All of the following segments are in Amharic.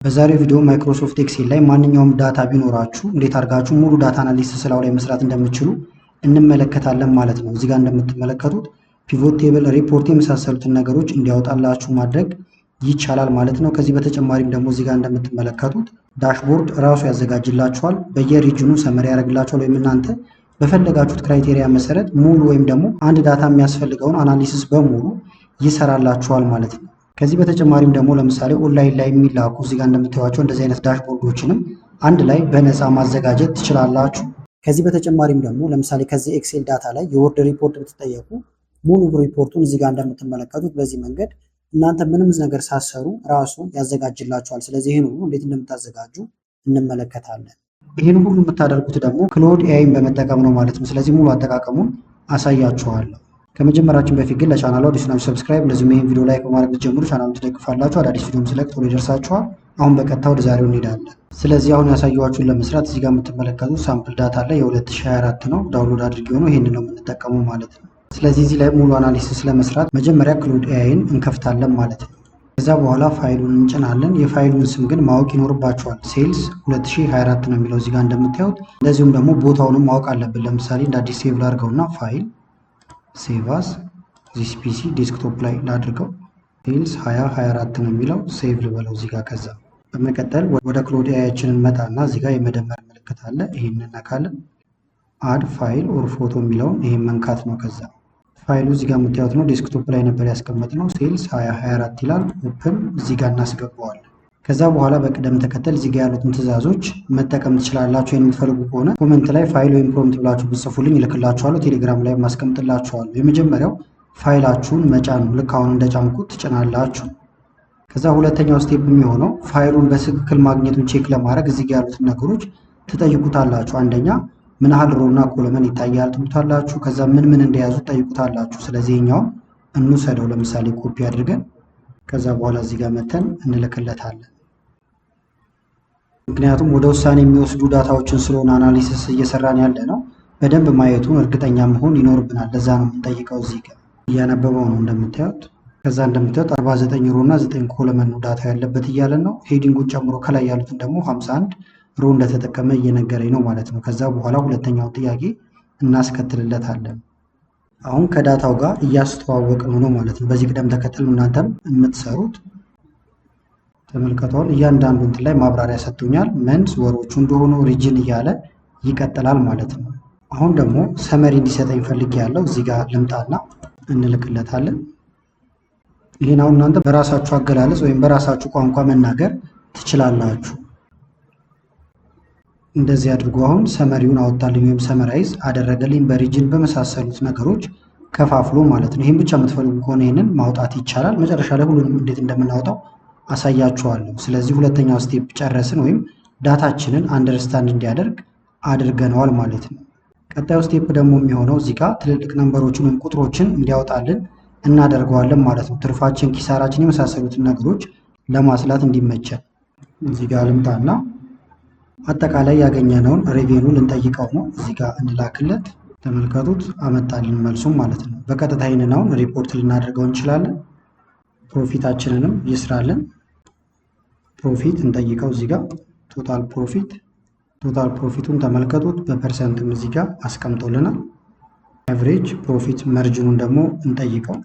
በዛሬው ቪዲዮ ማይክሮሶፍት ኤክሴል ላይ ማንኛውም ዳታ ቢኖራችሁ እንዴት አድርጋችሁ ሙሉ ዳታ አናሊሲስ ስራው ላይ መስራት እንደምትችሉ እንመለከታለን ማለት ነው። እዚህ ጋር እንደምትመለከቱት ፒቮት ቴብል፣ ሪፖርት የመሳሰሉትን ነገሮች እንዲያወጣላችሁ ማድረግ ይቻላል ማለት ነው። ከዚህ በተጨማሪም ደግሞ እዚህ ጋር እንደምትመለከቱት ዳሽቦርድ ራሱ ያዘጋጅላችኋል። በየሪጅኑ ሰመሪ ያደርግላችኋል ወይም እናንተ በፈለጋችሁት ክራይቴሪያ መሰረት ሙሉ ወይም ደግሞ አንድ ዳታ የሚያስፈልገውን አናሊሲስ በሙሉ ይሰራላችኋል ማለት ነው። ከዚህ በተጨማሪም ደግሞ ለምሳሌ ኦንላይን ላይ የሚላኩ እዚህ ጋር እንደምታዩዋቸው እንደዚህ አይነት ዳሽቦርዶችንም አንድ ላይ በነፃ ማዘጋጀት ትችላላችሁ። ከዚህ በተጨማሪም ደግሞ ለምሳሌ ከዚህ ኤክሴል ዳታ ላይ የወርድ ሪፖርት ብትጠየቁ ሙሉ ሪፖርቱን እዚህ ጋር እንደምትመለከቱት በዚህ መንገድ እናንተ ምንም ነገር ሳሰሩ ራሱ ያዘጋጅላችኋል። ስለዚህ ይህን ሁሉ እንዴት እንደምታዘጋጁ እንመለከታለን። ይህን ሁሉ የምታደርጉት ደግሞ ክሎድ ኤአይን በመጠቀም ነው ማለት ነው። ስለዚህ ሙሉ አጠቃቀሙን አሳያችኋለሁ። ከመጀመራችን በፊት ግን ለቻናሉ አዲስ ናችሁ ሰብስክራይብ፣ እንደዚሁም ይህን ቪዲዮ ላይክ በማድረግ ብትጀምሩ ቻናሉን ትደግፋላችሁ። አዳዲስ ቪዲዮም ስለቅ ቶሎ ይደርሳችኋል። አሁን በቀጥታ ወደ ዛሬው እንሄዳለን። ስለዚህ አሁን ያሳየኋችሁን ለመስራት እዚህ ጋር የምትመለከቱት ሳምፕል ዳታ ላይ የ2024 ነው ዳውንሎድ አድርጌ ሆኖ ይህንን ነው የምንጠቀመው ማለት ነው። ስለዚህ እዚህ ላይ ሙሉ አናሊሲስ ለመስራት መጀመሪያ ክሎድ ኤአይን እንከፍታለን ማለት ነው። ከዛ በኋላ ፋይሉን እንጭናለን። የፋይሉን ስም ግን ማወቅ ይኖርባቸዋል። ሴልስ 2024 ነው የሚለው እዚህ ጋር እንደምታዩት። እንደዚሁም ደግሞ ቦታውንም ማወቅ አለብን። ለምሳሌ እንደ አዲስ ሴቭ ላድርገውና ፋይል ሴቫስ ዚስ ፒሲ ዴስክቶፕ ላይ ላድርገው። ሴልስ 2024 ነው የሚለው ሴቭ ልበለው እዚህ ጋር። ከዛ በመቀጠል ወደ ክሎድ ኤአይያችንን መጣና እዚህ ጋር የመደመር ምልክት አለ። ይሄን እንነካለን። አድ ፋይል ኦር ፎቶ የሚለውን ይሄን መንካት ነው። ከዛ ፋይሉ እዚህ ጋር የምታዩት ነው። ዴስክቶፕ ላይ ነበር ያስቀመጥነው። ሴልስ 2024 ይላል። ኦፕን እዚህ ጋር እናስገባዋለን። ከዛ በኋላ በቅደም ተከተል እዚህ ጋር ያሉትን ትዕዛዞች መጠቀም ትችላላችሁ። የምትፈልጉ ከሆነ ኮሜንት ላይ ፋይል ወይም ፕሮምፕት ብላችሁ ብትጽፉልኝ እልክላችኋለሁ። ቴሌግራም ላይ ማስቀምጥላችኋለሁ። የመጀመሪያው ፋይላችሁን መጫን ነው። ልክ አሁን እንደጫንኩት ትጭናላችሁ። ከዛ ሁለተኛው ስቴፕ የሚሆነው ፋይሉን በትክክል ማግኘቱን ቼክ ለማድረግ እዚህ ጋር ያሉትን ነገሮች ትጠይቁታላችሁ። አንደኛ ምን ያህል ሮና ኮለመን ይታያል ትሉታላችሁ። ከዛ ምን እንደያዙ ትጠይቁታላችሁ። ስለዚህ ኛው እንውሰደው ለምሳሌ ኮፒ አድርገን ከዛ በኋላ እዚህ ጋር መተን እንልክለታለን። ምክንያቱም ወደ ውሳኔ የሚወስዱ ዳታዎችን ስለሆነ አናሊሲስ እየሰራን ያለ ነው በደንብ ማየቱን እርግጠኛ መሆን ይኖርብናል። ለዛ ነው የምንጠይቀው። እዚህ ጋር እያነበበው ነው እንደምታዩት። ከዛ እንደምታዩት 49 ሮና 9 ኮለመን ነው ዳታ ያለበት እያለን ነው። ሄዲንጉን ጨምሮ ከላይ ያሉትን ደግሞ 51 ሮ እንደተጠቀመ እየነገረኝ ነው ማለት ነው። ከዛ በኋላ ሁለተኛውን ጥያቄ እናስከትልለታለን። አሁን ከዳታው ጋር እያስተዋወቅን ነው ማለት ነው። በዚህ ቅደም ተከተል እናንተም የምትሰሩት ተመልከቷል። እያንዳንዱ እንትን ላይ ማብራሪያ ሰጥቶኛል። መንስ ወሮቹ እንደሆኑ ሪጅን እያለ ይቀጥላል ማለት ነው። አሁን ደግሞ ሰመሪ እንዲሰጠኝ ፈልጌ ያለው እዚህ ጋር ልምጣና እንልክለታለን። ይህን አሁን እናንተ በራሳችሁ አገላለጽ ወይም በራሳችሁ ቋንቋ መናገር ትችላላችሁ። እንደዚህ አድርጎ አሁን ሰመሪውን አወጣልኝ ወይም ሰመራይዝ አደረገልኝ በሪጅን በመሳሰሉት ነገሮች ከፋፍሎ ማለት ነው። ይህን ብቻ የምትፈልጉ ከሆነ ይህንን ማውጣት ይቻላል። መጨረሻ ላይ ሁሉንም እንዴት እንደምናወጣው አሳያችኋለሁ። ስለዚህ ሁለተኛው ስቴፕ ጨረስን ወይም ዳታችንን አንደርስታንድ እንዲያደርግ አድርገነዋል ማለት ነው። ቀጣዩ ስቴፕ ደግሞ የሚሆነው እዚህ ጋር ትልልቅ ነንበሮችን ወይም ቁጥሮችን እንዲያወጣልን እናደርገዋለን ማለት ነው። ትርፋችን፣ ኪሳራችን የመሳሰሉትን ነገሮች ለማስላት እንዲመቸን እዚህ ጋር ልምጣና አጠቃላይ ያገኘነውን ሬቬኑ ልንጠይቀው ነው። እዚህ ጋር እንላክለት። ተመልከቱት አመጣልን መልሱም ማለት ነው። በቀጥታ ይህንን አሁን ሪፖርት ልናደርገው እንችላለን። ፕሮፊታችንንም ይስራልን። ፕሮፊት እንጠይቀው እዚህ ጋር ቶታል ፕሮፊቱን ተመልከቱት። በፐርሰንትም እዚህ ጋር አስቀምጦልናል። አቨሬጅ ፕሮፊት መርጅኑን ደግሞ እንጠይቀው።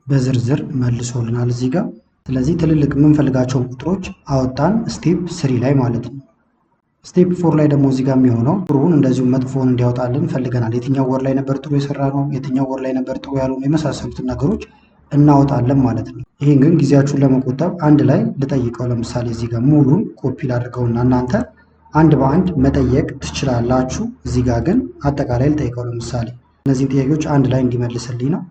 በዝርዝር መልሶልናል እዚህ ጋር። ስለዚህ ትልልቅ የምንፈልጋቸውን ቁጥሮች አወጣን ስቴፕ 3 ላይ ማለት ነው። ስቴፕ 4 ላይ ደግሞ እዚህ ጋር የሚሆነው ጥሩውን እንደዚሁም መጥፎውን እንዲያወጣልን ፈልገናል። የትኛው ወር ላይ ነበር ጥሩ የሰራ ነው፣ የትኛው ወር ላይ ነበር ጥሩ ያልሆነ የመሳሰሉትን ነገሮች እናወጣለን ማለት ነው። ይህን ግን ጊዜያችሁን ለመቆጠብ አንድ ላይ ልጠይቀው። ለምሳሌ እዚህ ጋር ሙሉን ኮፒ ላድርገውና እናንተ አንድ በአንድ መጠየቅ ትችላላችሁ። እዚህ ጋር ግን አጠቃላይ ልጠይቀው። ለምሳሌ እነዚህን ጥያቄዎች አንድ ላይ እንዲመልስልኝ ነው።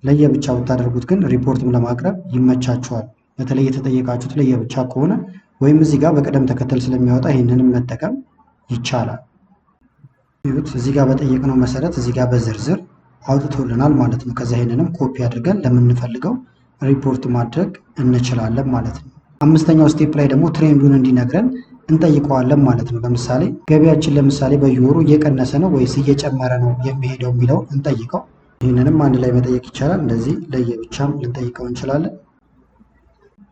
ለየብቻ ብታደርጉት ግን ሪፖርትም ለማቅረብ ይመቻችኋል። በተለይ የተጠየቃችሁት ለየብቻ ከሆነ ወይም እዚህ ጋር በቅደም ተከተል ስለሚያወጣ ይህንንም መጠቀም ይቻላል። እዚህ ጋር በጠየቅነው መሰረት እዚህ ጋር በዝርዝር አውጥቶልናል ማለት ነው። ከዛ ይህንንም ኮፒ አድርገን ለምንፈልገው ሪፖርት ማድረግ እንችላለን ማለት ነው። አምስተኛው ስቴፕ ላይ ደግሞ ትሬንዱን እንዲነግረን እንጠይቀዋለን ማለት ነው። ለምሳሌ ገቢያችን ለምሳሌ በየወሩ እየቀነሰ ነው ወይስ እየጨመረ ነው የሚሄደው የሚለው እንጠይቀው። ይህንንም አንድ ላይ መጠየቅ ይቻላል። እንደዚህ ለየብቻም ልንጠይቀው እንችላለን።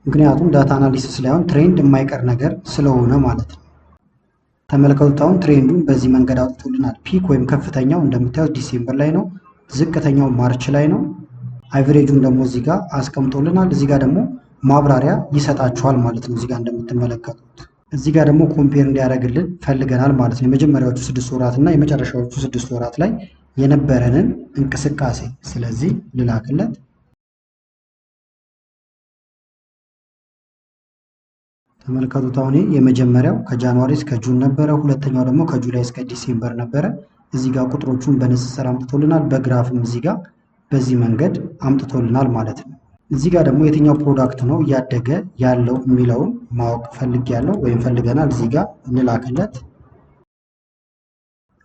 ምክንያቱም ዳታ አናሊሲስ ላይ አሁን ትሬንድ የማይቀር ነገር ስለሆነ ማለት ነው። ተመልከቱት አሁን ትሬንዱን በዚህ መንገድ አውጥቶልናል። ፒክ ወይም ከፍተኛው እንደምታዩት ዲሴምበር ላይ ነው። ዝቅተኛው ማርች ላይ ነው። አቨሬጁን ደግሞ እዚህ ጋር አስቀምጦልናል። እዚህ ጋር ደግሞ ማብራሪያ ይሰጣችኋል ማለት ነው። እዚህ ጋር እንደምትመለከቱት እዚህ ጋር ደግሞ ኮምፔር እንዲያደርግልን ፈልገናል ማለት ነው። የመጀመሪያዎቹ 6 ወራት እና የመጨረሻዎቹ 6 ወራት ላይ የነበረንን እንቅስቃሴ ስለዚህ ልላክለት። ተመልከቱት አሁን የመጀመሪያው ከጃንዋሪ እስከ ጁን ነበረ። ሁለተኛው ደግሞ ከጁላይ እስከ ዲሴምበር ነበረ። እዚህ ጋር ቁጥሮቹን በንጽጽር አምጥቶልናል። በግራፍም እዚህ ጋር በዚህ መንገድ አምጥቶልናል ማለት ነው። እዚህ ጋር ደግሞ የትኛው ፕሮዳክት ነው እያደገ ያለው የሚለውን ማወቅ ፈልጌያለሁ ወይም ፈልገናል። እዚህ ጋር እንላክለት።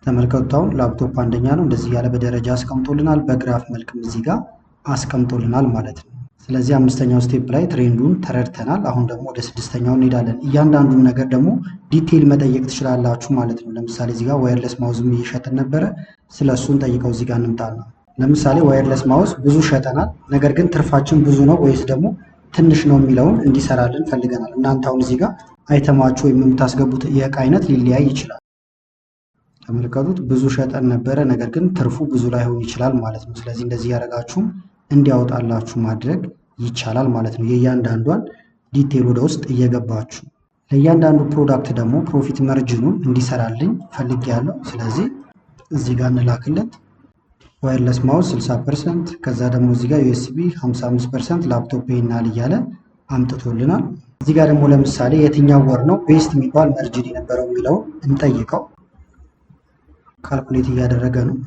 ተመልከቱት አሁን ላፕቶፕ አንደኛ ነው። እንደዚህ ያለ በደረጃ አስቀምጦልናል። በግራፍ መልክም እዚህ ጋር አስቀምጦልናል ማለት ነው። ስለዚህ አምስተኛው ስቴፕ ላይ ትሬንዱን ተረድተናል። አሁን ደግሞ ወደ ስድስተኛው እንሄዳለን። እያንዳንዱን ነገር ደግሞ ዲቴይል መጠየቅ ትችላላችሁ ማለት ነው። ለምሳሌ እዚህ ጋር ዋየርለስ ማውዝም እየሸጥን ነበረ። ስለሱን ጠይቀው እዚህ ጋር እንምጣና ለምሳሌ ዋየርለስ ማውዝ ብዙ ሸጠናል፣ ነገር ግን ትርፋችን ብዙ ነው ወይስ ደግሞ ትንሽ ነው የሚለውን እንዲሰራልን ፈልገናል። እናንተ አሁን እዚህ ጋር አይተማችሁ ወይም የምታስገቡት የእቃ አይነት ሊለያይ ይችላል። ተመልከቱት ብዙ ሸጠን ነበረ፣ ነገር ግን ትርፉ ብዙ ላይሆን ይችላል ማለት ነው። ስለዚህ እንደዚህ ያደረጋችሁም እንዲያወጣላችሁ ማድረግ ይቻላል ማለት ነው። የእያንዳንዷን ዲቴል ወደ ውስጥ እየገባችሁ ለእያንዳንዱ ፕሮዳክት ደግሞ ፕሮፊት መርጅኑን እንዲሰራልኝ ፈልጌያለሁ። ስለዚህ እዚህ ጋር እንላክለት። ዋየርለስ ማውዝ 60%፣ ከዛ ደግሞ እዚህ ጋር ዩኤስቢ 55%፣ ላፕቶፕ ይናል እያለ አምጥቶልናል። እዚህ ጋር ደግሞ ለምሳሌ የትኛው ወር ነው ቤስት የሚባል መርጅን የነበረው የሚለው እንጠይቀው። ካልኩሌት እያደረገ ነው።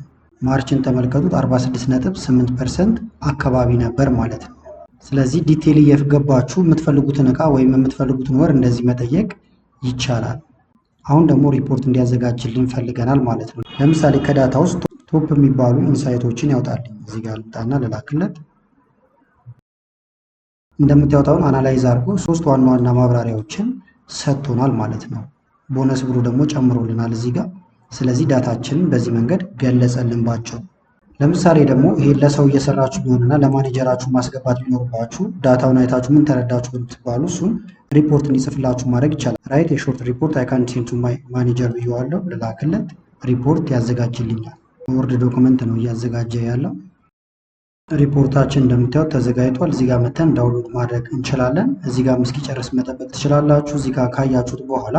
ማርችን ተመልከቱት 46.8% አካባቢ ነበር ማለት ነው። ስለዚህ ዲቴል እየገባችሁ የምትፈልጉትን እቃ ወይም የምትፈልጉትን ወር እንደዚህ መጠየቅ ይቻላል። አሁን ደግሞ ሪፖርት እንዲያዘጋጅልን ፈልገናል ማለት ነው። ለምሳሌ ከዳታ ውስጥ ቶፕ የሚባሉ ኢንሳይቶችን ያውጣልኝ። እዚህ ጋር ልጣና ልላክለት። እንደምታዩት አሁን አናላይዝ አድርጎ 3 ዋና ዋና ማብራሪያዎችን ሰጥቶናል ማለት ነው። ቦነስ ብሎ ደግሞ ጨምሮልናል እዚህ ጋር። ስለዚህ ዳታችንን በዚህ መንገድ ገለጸልን ባቸው። ለምሳሌ ደግሞ ይሄ ለሰው እየሰራችሁ ቢሆንና ለማኔጀራችሁ ማስገባት ቢኖርባችሁ ዳታውን አይታችሁ ምን ተረዳችሁ ብትባሉ እሱን ሪፖርት እንዲጽፍላችሁ ማድረግ ይቻላል። ራይት የሾርት ሪፖርት አይ ካን ሴንድ ቱ ማይ ማኔጀር ብየዋለሁ። ልላክለት። ሪፖርት ያዘጋጅልኛል። ወርድ ዶክመንት ነው እያዘጋጀ ያለው። ሪፖርታችን እንደምታዩት ተዘጋጅቷል። እዚህ ጋር መተን ዳውንሎድ ማድረግ እንችላለን። እዚህ ጋር እስኪጨርስ መጠበቅ ትችላላችሁ። እዚህ ጋር ካያችሁት በኋላ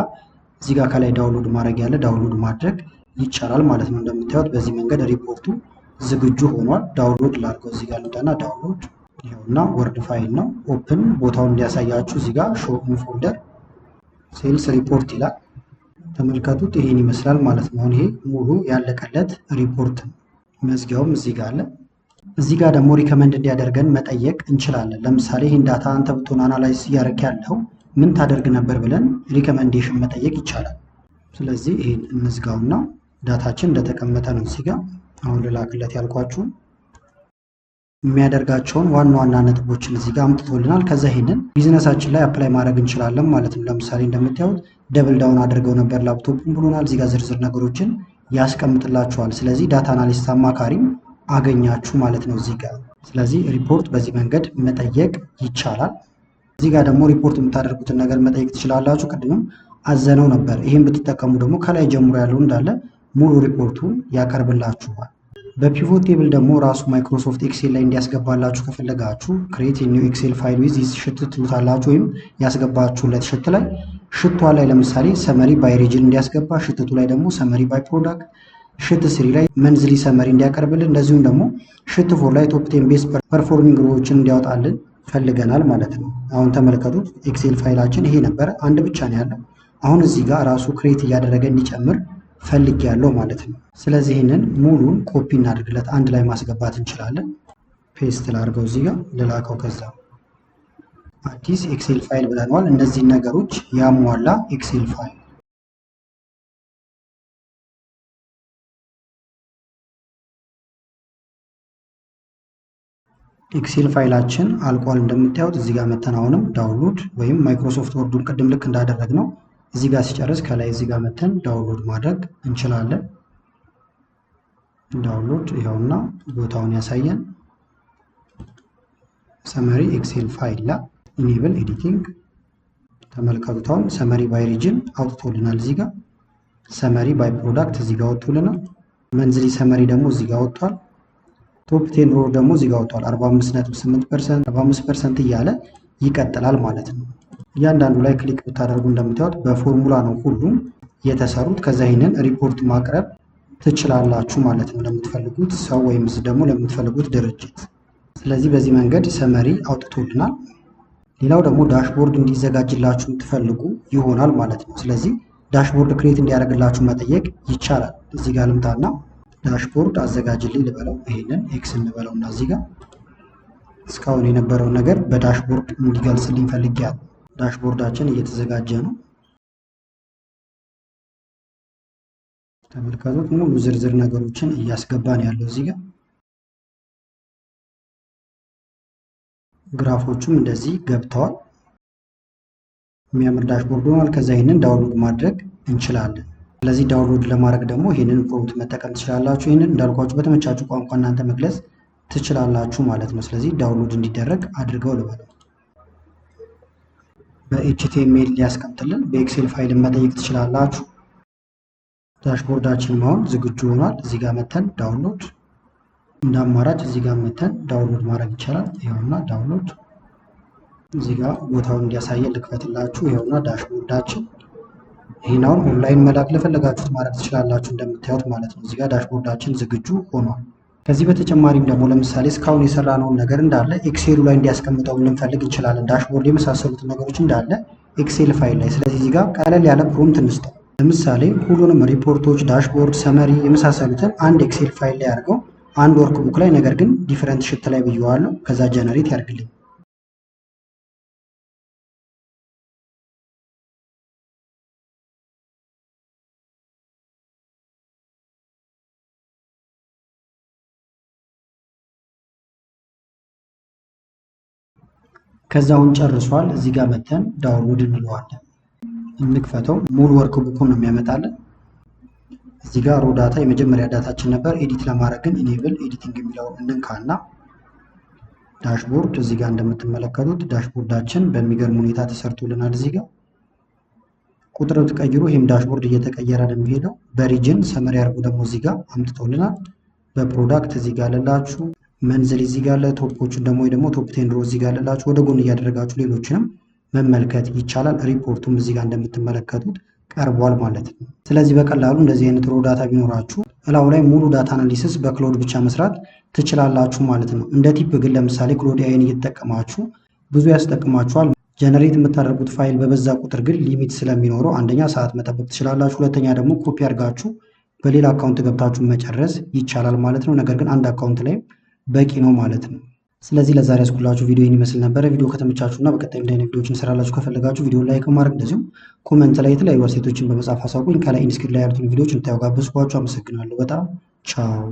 እዚህ ጋር ከላይ ዳውንሎድ ማድረግ ያለ ዳውንሎድ ማድረግ ይቻላል ማለት ነው። እንደምታዩት በዚህ መንገድ ሪፖርቱ ዝግጁ ሆኗል። ዳውንሎድ ላድርገው። እዚህ ጋር ልምጣና ዳውንሎድ ይኸውና ወርድ ፋይል ነው። ኦፕን ቦታውን እንዲያሳያችሁ እዚህ ጋር ሾው ኢን ፎልደር ሴልስ ሪፖርት ይላል። ተመልከቱት ይሄን ይመስላል ማለት ነው። አሁን ይሄ ሙሉ ያለቀለት ሪፖርት ነው። መዝጊያውም እዚህ ጋር አለ። እዚህ ጋር ደግሞ ሪከመንድ እንዲያደርገን መጠየቅ እንችላለን። ለምሳሌ ይህን ዳታ አንተ ብትሆን አናላይዝ እያደረክ ያለው ምን ታደርግ ነበር ብለን ሪከመንዴሽን መጠየቅ ይቻላል። ስለዚህ ይሄን እንዝጋውና ዳታችን እንደተቀመጠ ነው እዚህ ጋር። አሁን ልላክለት ያልኳችሁ የሚያደርጋቸውን ዋና ዋና ነጥቦችን እዚህ ጋር አምጥቶልናል። ከዛ ይሄንን ቢዝነሳችን ላይ አፕላይ ማድረግ እንችላለን ማለት ነው። ለምሳሌ እንደምታዩት ደብል ዳውን አድርገው ነበር ላፕቶፕን ብሎናል። እዚህ ጋር ዝርዝር ነገሮችን ያስቀምጥላችኋል። ስለዚህ ዳታ አናሊስት አማካሪም አገኛችሁ ማለት ነው እዚህ ጋር። ስለዚህ ሪፖርት በዚህ መንገድ መጠየቅ ይቻላል። እዚህ ጋር ደግሞ ሪፖርት የምታደርጉትን ነገር መጠየቅ ትችላላችሁ። ቅድምም አዘነው ነበር። ይህን ብትጠቀሙ ደግሞ ከላይ ጀምሮ ያለው እንዳለ ሙሉ ሪፖርቱን ያቀርብላችኋል። በፒቮት ቴብል ደግሞ ራሱ ማይክሮሶፍት ኤክሴል ላይ እንዲያስገባላችሁ ከፈለጋችሁ ክሬት ኒው ኤክሴል ፋይል ዊዝ ዚስ ሽት ትሉታላችሁ። ወይም ያስገባችሁለት ሽት ላይ ሽቷ ላይ ለምሳሌ ሰመሪ ባይ ሪጅን እንዲያስገባ፣ ሽትቱ ላይ ደግሞ ሰመሪ ባይ ፕሮዳክት፣ ሽት ስሪ ላይ መንዝሊ ሰመሪ እንዲያቀርብልን፣ እንደዚሁም ደግሞ ሽት ፎር ላይ ቶፕ 10 ቤስት ፐርፎርሚንግ ሮዎችን እንዲያወጣልን ፈልገናል ማለት ነው። አሁን ተመልከቱት ኤክሴል ፋይላችን ይሄ ነበረ፣ አንድ ብቻ ነው ያለው። አሁን እዚህ ጋር ራሱ ክሬት እያደረገ እንዲጨምር ፈልግ ያለው ማለት ነው። ስለዚህ ይህንን ሙሉን ኮፒ እናድርግለት፣ አንድ ላይ ማስገባት እንችላለን። ፔስት ላድርገው እዚህ ጋር ልላከው። ከዛ አዲስ ኤክሴል ፋይል ብለናል። እነዚህን ነገሮች ያሟላ ኤክሴል ፋይል ኤክሴል ፋይላችን አልቋል። እንደምታዩት እዚህ ጋር መተን አሁንም ዳውንሎድ ወይም ማይክሮሶፍት ወርዱን ቅድም ልክ እንዳደረግ ነው እዚህ ጋር ሲጨርስ ከላይ እዚህ ጋር መተን ዳውንሎድ ማድረግ እንችላለን። ዳውንሎድ ይኸውና ቦታውን ያሳየን ሰመሪ ኤክሴል ፋይል ላይ። ኢኔብል ኤዲቲንግ ተመልከቱት። አሁን ሰመሪ ባይ ሪጅን አውጥቶልናል። እዚህ ጋር ሰመሪ ባይ ፕሮዳክት እዚህ ጋር ወጥቶልናል። መንዝሊ ሰመሪ ደግሞ እዚህ ጋር ወጥቷል። ቶፕ 10 ሮ ደግሞ እዚህ ጋር ወጥቷል። 45.8%፣ 45% እያለ ይቀጥላል ማለት ነው። እያንዳንዱ ላይ ክሊክ ብታደርጉ እንደምታዩት በፎርሙላ ነው ሁሉም የተሰሩት። ከዛ ይህንን ሪፖርት ማቅረብ ትችላላችሁ ማለት ነው ለምትፈልጉት ሰው ወይም ደግሞ ለምትፈልጉት ድርጅት። ስለዚህ በዚህ መንገድ ሰመሪ አውጥቶልናል። ሌላው ደግሞ ዳሽቦርድ እንዲዘጋጅላችሁ የምትፈልጉ ይሆናል ማለት ነው። ስለዚህ ዳሽቦርድ ክሬት እንዲያደርግላችሁ መጠየቅ ይቻላል። እዚህ ጋር ልምጣና ዳሽቦርድ አዘጋጅልኝ ልበለው። ይሄንን ኤክስ እንበለውና እዚህ ጋር እስካሁን የነበረውን ነገር በዳሽቦርድ እንዲገልጽልኝ ፈልጌያለሁ። ዳሽቦርዳችን እየተዘጋጀ ነው። ተመልከቱት። ሙሉ ዝርዝር ነገሮችን እያስገባን ያለው እዚህ ጋር ግራፎቹም እንደዚህ ገብተዋል። የሚያምር ዳሽቦርድ ሆኗል። ከዛ ይህንን ዳውንሎድ ማድረግ እንችላለን። ስለዚህ ዳውንሎድ ለማድረግ ደግሞ ይህንን ፕሮምፕት መጠቀም ትችላላችሁ። ይህንን እንዳልኳችሁ በተመቻችሁ ቋንቋ እናንተ መግለጽ ትችላላችሁ ማለት ነው። ስለዚህ ዳውንሎድ እንዲደረግ አድርገው ልበለው። በኤችቲኤምኤል ሊያስቀምጥልን በኤክሴል ፋይል መጠየቅ ትችላላችሁ። ዳሽቦርዳችን አሁን ዝግጁ ሆኗል። እዚህ ጋር መተን ዳውንሎድ እንደ አማራጭ እዚህ ጋር መተን ዳውንሎድ ማድረግ ይቻላል። ይኸውና ዳውንሎድ እዚህ ጋር ቦታውን እንዲያሳየን ልክፈትላችሁ። ይኸውና ዳሽቦርዳችን። ይህን አሁን ኦንላይን መላክ ለፈለጋችሁት ማድረግ ትችላላችሁ እንደምታዩት ማለት ነው። እዚህ ጋር ዳሽቦርዳችን ዝግጁ ሆኗል። ከዚህ በተጨማሪም ደግሞ ለምሳሌ እስካሁን የሰራነውን ነገር እንዳለ ኤክሴሉ ላይ እንዲያስቀምጠው ልንፈልግ እንችላለን። ዳሽቦርድ የመሳሰሉትን ነገሮች እንዳለ ኤክሴል ፋይል ላይ። ስለዚህ እዚህ ጋር ቀለል ያለ ፕሮምፕት እንስጠው። ለምሳሌ ሁሉንም ሪፖርቶች፣ ዳሽቦርድ፣ ሰመሪ የመሳሰሉትን አንድ ኤክሴል ፋይል ላይ አድርገው አንድ ወርክ ቡክ ላይ ነገር ግን ዲፈረንት ሽት ላይ ብየዋለሁ። ከዛ ጀነሬት ያድርግልኝ። ከዛውን ጨርሷል። እዚህ ጋር መተን ዳውንሎድ እንለዋለን። እንክፈተው። ሙሉ ወርክ ቡኩን ነው የሚያመጣልን። እዚህ ጋር ሮ ዳታ የመጀመሪያ ዳታችን ነበር። ኤዲት ለማድረግ ግን ኢኔብል ኤዲቲንግ የሚለውን እንንካና ዳሽቦርድ እዚህ ጋር እንደምትመለከቱት ዳሽቦርዳችን በሚገርም ሁኔታ ተሰርቶልናል። እዚህ ጋር ቁጥር ብትቀይሩ ይህም ዳሽቦርድ እየተቀየረ ነው የሚሄደው። በሪጅን ሰመሪ አድርጎ ደግሞ እዚህ ጋር አምጥቶልናል። በፕሮዳክት እዚህ ጋር አለላችሁ። መንዝል እዚህ ጋር አለ። ቶፖቹን ደግሞ ወይ ደግሞ ቶፕ 10 ሮ እዚህ ጋር አለላችሁ። ወደ ጎን እያደረጋችሁ ሌሎችንም መመልከት ይቻላል። ሪፖርቱም እዚህ ጋር እንደምትመለከቱት ቀርቧል ማለት ነው። ስለዚህ በቀላሉ እንደዚህ አይነት ሮ ዳታ ቢኖራችሁ እላው ላይ ሙሉ ዳታ አናሊሲስ በክሎድ ብቻ መስራት ትችላላችሁ ማለት ነው። እንደ ቲፕ ግን ለምሳሌ ክሎድ ኤአይን እየተጠቀማችሁ ብዙ ያስጠቅማችኋል። ጀነሬት የምታደርጉት ፋይል በበዛ ቁጥር ግን ሊሚት ስለሚኖረው አንደኛ ሰዓት መጠበቅ ትችላላችሁ፣ ሁለተኛ ደግሞ ኮፒ አድርጋችሁ በሌላ አካውንት ገብታችሁ መጨረስ ይቻላል ማለት ነው። ነገር ግን አንድ አካውንት ላይ በቂ ነው ማለት ነው። ስለዚህ ለዛሬ ያስኩላችሁ ቪዲዮ ይህን ይመስል ነበረ። ቪዲዮ ከተመቻችሁና በቀጣይ እንደ አይነት ቪዲዮዎችን እንሰራላችሁ ከፈለጋችሁ ቪዲዮ ላይክ ማድረግ እንደዚሁም ኮመንት ላይ የተለያዩ አስተያየቶችን በመጻፍ አሳውቁኝ። ከላይ ኢንስክሪፕት ላይ ያሉትን ቪዲዮዎች እንድታዩ ጋበዝኳችሁ። አመሰግናለሁ በጣም ቻው።